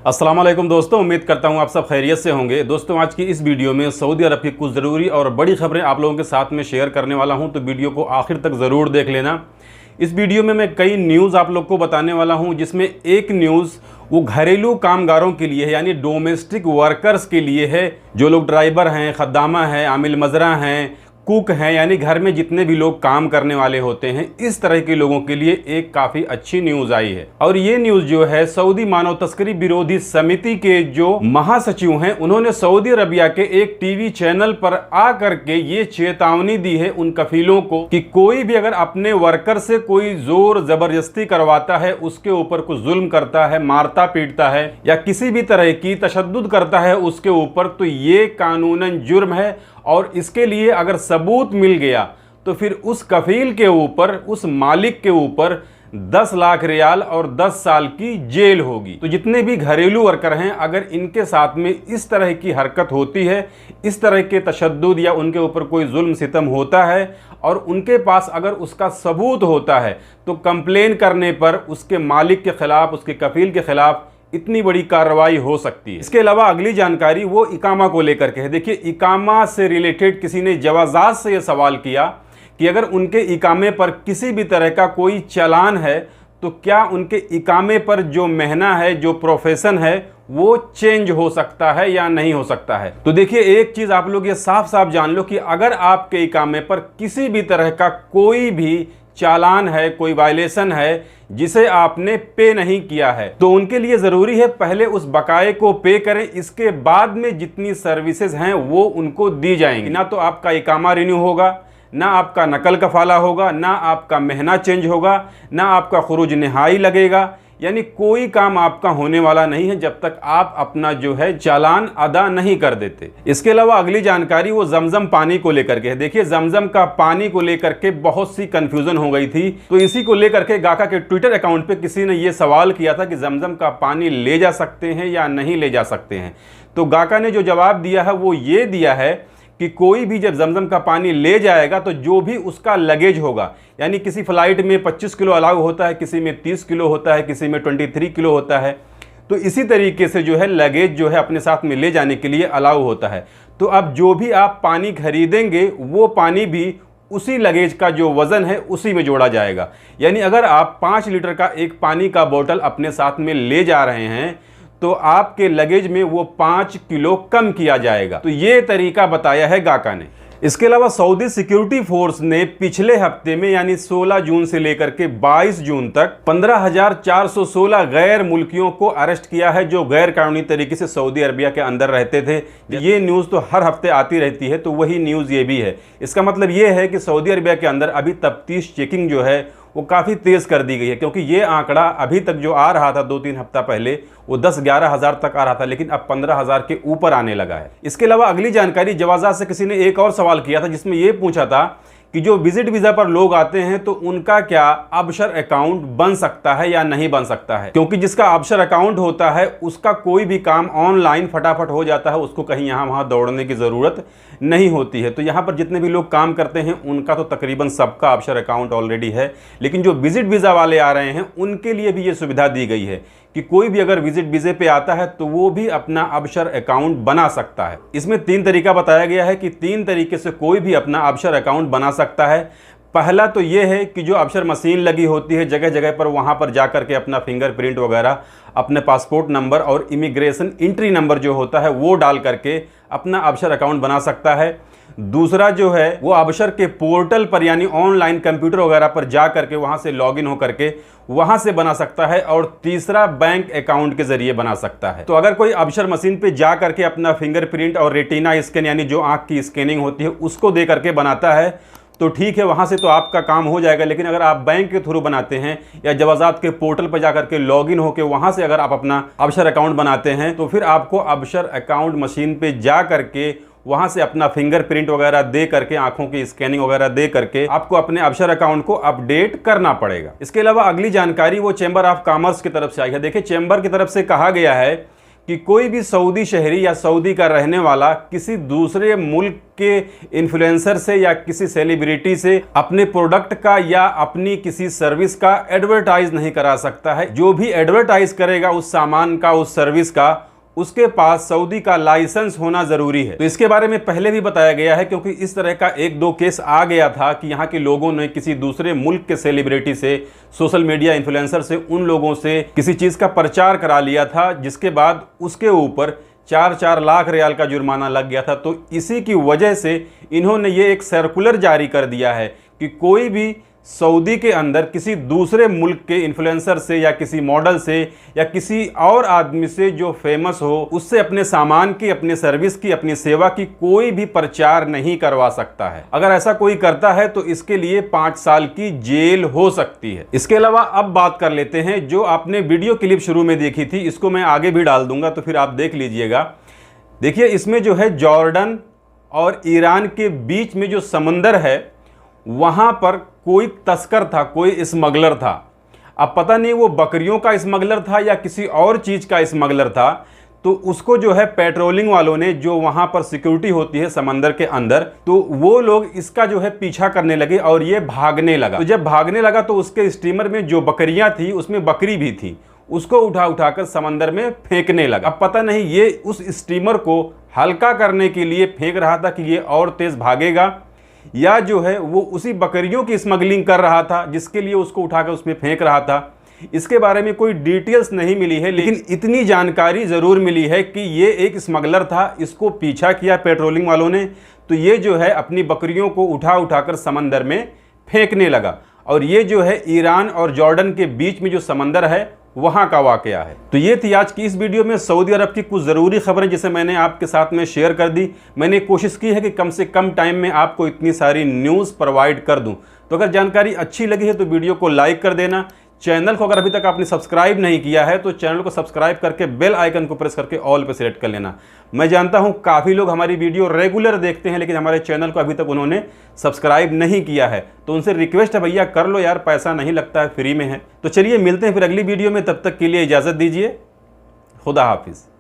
अस्सलाम वालेकुम दोस्तों, उम्मीद करता हूँ आप सब खैरियत से होंगे। दोस्तों, आज की इस वीडियो में सऊदी अरब की कुछ ज़रूरी और बड़ी खबरें आप लोगों के साथ में शेयर करने वाला हूँ, तो वीडियो को आखिर तक ज़रूर देख लेना। इस वीडियो में मैं कई न्यूज़ आप लोग को बताने वाला हूँ, जिसमें एक न्यूज़ वो घरेलू कामगारों के लिए है, यानी डोमेस्टिक वर्कर्स के लिए है। जो लोग ड्राइवर हैं, खद्दामा हैं, आमिल मजरा हैं, कुक हैं, यानी घर में जितने भी लोग काम करने वाले होते हैं, इस तरह के लोगों के लिए एक काफ़ी अच्छी न्यूज़ आई है। और ये न्यूज़ जो है, सऊदी मानव तस्करी विरोधी समिति के जो महासचिव हैं, उन्होंने सऊदी अरबिया के एक टीवी चैनल पर आकर के ये चेतावनी दी है उन कफीलों को कि कोई भी अगर अपने वर्कर से कोई जोर जबरदस्ती करवाता है, उसके ऊपर कुछ जुल्म करता है, मारता पीटता है या किसी भी तरह की तशद्दुद करता है उसके ऊपर, तो ये कानूनन जुर्म है। और इसके लिए अगर सबूत मिल गया तो फिर उस कफील के ऊपर, उस मालिक के ऊपर 10 लाख रियाल और 10 साल की जेल होगी। तो जितने भी घरेलू वर्कर हैं, अगर इनके साथ में इस तरह की हरकत होती है, इस तरह के तशद्दुद या उनके ऊपर कोई जुल्म सितम होता है और उनके पास अगर उसका सबूत होता है, तो कंप्लेन करने पर उसके मालिक के खिलाफ, उसके कफील के खिलाफ इतनी बड़ी कार्रवाई हो सकती है। इसके अलावा अगली जानकारी वो इकामा को लेकर के है। देखिए, इकामा से रिलेटेड किसी ने जवाजात से ये सवाल किया कि अगर उनके इकामे पर किसी भी तरह का कोई चालान है, तो क्या उनके इकामे पर जो महना है, जो प्रोफेशन है, वो चेंज हो सकता है या नहीं हो सकता है। तो देखिए, एक चीज़ आप लोग ये साफ साफ जान लो कि अगर आपके इकामे पर किसी भी तरह का कोई भी चालान है, कोई वायलेशन है जिसे आपने पे नहीं किया है, तो उनके लिए ज़रूरी है पहले उस बकाये को पे करें। इसके बाद में जितनी सर्विसेज हैं वो उनको दी जाएंगी। ना तो आपका इकामा रिन्यू होगा, ना आपका नकल कफाला होगा, ना आपका महना चेंज होगा, ना आपका खुरूज नहाई लगेगा, यानी कोई काम आपका होने वाला नहीं है जब तक आप अपना जो है चालान अदा नहीं कर देते। इसके अलावा अगली जानकारी वो जमजम पानी को लेकर के है। देखिए, जमजम का पानी को लेकर के बहुत सी कंफ्यूजन हो गई थी, तो इसी को लेकर के गाका के ट्विटर अकाउंट पे किसी ने ये सवाल किया था कि जमजम का पानी ले जा सकते हैं या नहीं ले जा सकते हैं। तो गाका ने जो जवाब दिया है वो ये दिया है कि कोई भी जब जमजम का पानी ले जाएगा तो जो भी उसका लगेज होगा, यानी किसी फ्लाइट में 25 किलो अलाउ होता है, किसी में 30 किलो होता है, किसी में 23 किलो होता है, तो इसी तरीके से जो है लगेज जो है अपने साथ में ले जाने के लिए अलाउ होता है। तो अब जो भी आप पानी खरीदेंगे वो पानी भी उसी लगेज का जो वज़न है उसी में जोड़ा जाएगा। यानी अगर आप 5 लीटर का एक पानी का बोतल अपने साथ में ले जा रहे हैं तो आपके लगेज में वो 5 किलो कम किया जाएगा। तो ये तरीका बताया है गाका ने। इसके अलावा सऊदी सिक्योरिटी फोर्स ने पिछले हफ्ते में, यानी 16 जून से लेकर के 22 जून तक 15,416 गैर मुल्कियों को अरेस्ट किया है, जो गैर कानूनी तरीके से सऊदी अरबिया के अंदर रहते थे। ये न्यूज़ तो हर हफ्ते आती रहती है, तो वही न्यूज़ ये भी है। इसका मतलब ये है कि सऊदी अरबिया के अंदर अभी तफ्तीश चेकिंग जो है वो काफ़ी तेज़ कर दी गई है, क्योंकि ये आंकड़ा अभी तक जो आ रहा था 2-3 हफ्ता पहले, वो 10-11 हज़ार तक आ रहा था, लेकिन अब 15 हज़ार के ऊपर आने लगा है। इसके अलावा अगली जानकारी, जवाज़ात से किसी ने एक और सवाल किया था जिसमें ये पूछा था कि जो विजिट वीज़ा पर लोग आते हैं तो उनका क्या अबशर अकाउंट बन सकता है या नहीं बन सकता है, क्योंकि जिसका अबशर अकाउंट होता है उसका कोई भी काम ऑनलाइन फटाफट हो जाता है, उसको कहीं यहाँ वहाँ दौड़ने की ज़रूरत नहीं होती है। तो यहाँ पर जितने भी लोग काम करते हैं उनका तो तकरीबन सबका अबशर अकाउंट ऑलरेडी है, लेकिन जो विजिट वीज़ा वाले आ रहे हैं उनके लिए भी ये सुविधा दी गई है कि कोई भी अगर विजिट वीज़े पे आता है तो वो भी अपना अबशर अकाउंट बना सकता है। इसमें 3 तरीका बताया गया है कि 3 तरीके से कोई भी अपना अबशर अकाउंट बना सकता है। पहला तो ये है कि जो अबशर मशीन लगी होती है जगह जगह पर, वहाँ पर जा कर के अपना फिंगरप्रिंट वगैरह, अपने पासपोर्ट नंबर और इमिग्रेशन एंट्री नंबर जो होता है वो डाल करके अपना अबशर अकाउंट बना सकता है। दूसरा जो है वो अबशर के पोर्टल पर, यानी ऑनलाइन कंप्यूटर वगैरह पर जा करके वहाँ से लॉगिन हो करके वहाँ से बना सकता है। और तीसरा बैंक अकाउंट के ज़रिए बना सकता है। तो अगर कोई अबशर मशीन पे जा करके अपना फिंगरप्रिंट और रेटिना स्कैन, यानी जो आँख की स्कैनिंग होती है, उसको दे करके बनाता है तो ठीक है, वहाँ से तो आपका काम हो जाएगा। लेकिन अगर आप बैंक के थ्रू बनाते हैं या जवाज़ात के पोर्टल पर जाकर के लॉगिन होकर वहाँ से अगर आप अपना अबशर अकाउंट बनाते हैं, तो फिर आपको अबशर अकाउंट मशीन पे जा करके वहाँ से अपना फिंगरप्रिंट वगैरह दे करके, आंखों की स्कैनिंग वगैरह दे करके आपको अपने अबशर अकाउंट को अपडेट करना पड़ेगा। इसके अलावा अगली जानकारी वो चैम्बर ऑफ कॉमर्स की तरफ से आई है। देखिए, चैम्बर की तरफ से कहा गया है कि कोई भी सऊदी शहरी या सऊदी का रहने वाला किसी दूसरे मुल्क के इन्फ्लुएंसर से या किसी सेलिब्रिटी से अपने प्रोडक्ट का या अपनी किसी सर्विस का एडवर्टाइज नहीं करा सकता है। जो भी एडवर्टाइज करेगा उस सामान का, उस सर्विस का, उसके पास सऊदी का लाइसेंस होना जरूरी है। तो इसके बारे में पहले भी बताया गया है, क्योंकि इस तरह का एक दो केस आ गया था कि यहाँ के लोगों ने किसी दूसरे मुल्क के सेलिब्रिटी से, सोशल मीडिया इन्फ्लुएंसर से, उन लोगों से किसी चीज़ का प्रचार करा लिया था, जिसके बाद उसके ऊपर 4-4 लाख रियाल का जुर्माना लग गया था। तो इसी की वजह से इन्होंने ये एक सर्कुलर जारी कर दिया है कि कोई भी सऊदी के अंदर किसी दूसरे मुल्क के इन्फ्लुएंसर से या किसी मॉडल से या किसी और आदमी से जो फेमस हो, उससे अपने सामान की, अपनी सर्विस की, अपनी सेवा की कोई भी प्रचार नहीं करवा सकता है। अगर ऐसा कोई करता है तो इसके लिए 5 साल की जेल हो सकती है। इसके अलावा अब बात कर लेते हैं, जो आपने वीडियो क्लिप शुरू में देखी थी, इसको मैं आगे भी डाल दूंगा तो फिर आप देख लीजिएगा। देखिए, इसमें जो है जॉर्डन और ईरान के बीच में जो समंदर है, वहां पर कोई तस्कर था, कोई स्मगलर था। अब पता नहीं वो बकरियों का स्मगलर था या किसी और चीज़ का स्मगलर था। तो उसको जो है पेट्रोलिंग वालों ने, जो वहाँ पर सिक्योरिटी होती है समंदर के अंदर, तो वो लोग इसका जो है पीछा करने लगे और ये भागने लगा। तो जब भागने लगा तो उसके स्टीमर में जो बकरियाँ थी उसमें बकरी भी थी, उसको उठा उठाकर समंदर में फेंकने लगा। अब पता नहीं ये उस स्टीमर को हल्का करने के लिए फेंक रहा था कि ये और तेज़ भागेगा, या जो है वो उसी बकरियों की स्मगलिंग कर रहा था जिसके लिए उसको उठाकर उसमें फेंक रहा था। इसके बारे में कोई डिटेल्स नहीं मिली है, लेकिन इतनी जानकारी ज़रूर मिली है कि ये एक स्मगलर था, इसको पीछा किया पेट्रोलिंग वालों ने, तो ये जो है अपनी बकरियों को उठा उठाकर समंदर में फेंकने लगा। और ये जो है ईरान और जॉर्डन के बीच में जो समंदर है वहाँ का वाकया है। तो ये थी आज की इस वीडियो में सऊदी अरब की कुछ ज़रूरी खबरें जिसे मैंने आपके साथ में शेयर कर दी। मैंने कोशिश की है कि कम से कम टाइम में आपको इतनी सारी न्यूज़ प्रोवाइड कर दूं। तो अगर जानकारी अच्छी लगी है तो वीडियो को लाइक कर देना। चैनल को अगर अभी तक आपने सब्सक्राइब नहीं किया है तो चैनल को सब्सक्राइब करके बेल आइकन को प्रेस करके ऑल पे सेलेक्ट कर लेना। मैं जानता हूं काफ़ी लोग हमारी वीडियो रेगुलर देखते हैं, लेकिन हमारे चैनल को अभी तक उन्होंने सब्सक्राइब नहीं किया है, तो उनसे रिक्वेस्ट है भैया कर लो यार, पैसा नहीं लगता है, फ्री में है। तो चलिए मिलते हैं फिर अगली वीडियो में, तब तक के लिए इजाज़त दीजिए। खुदा हाफिज़।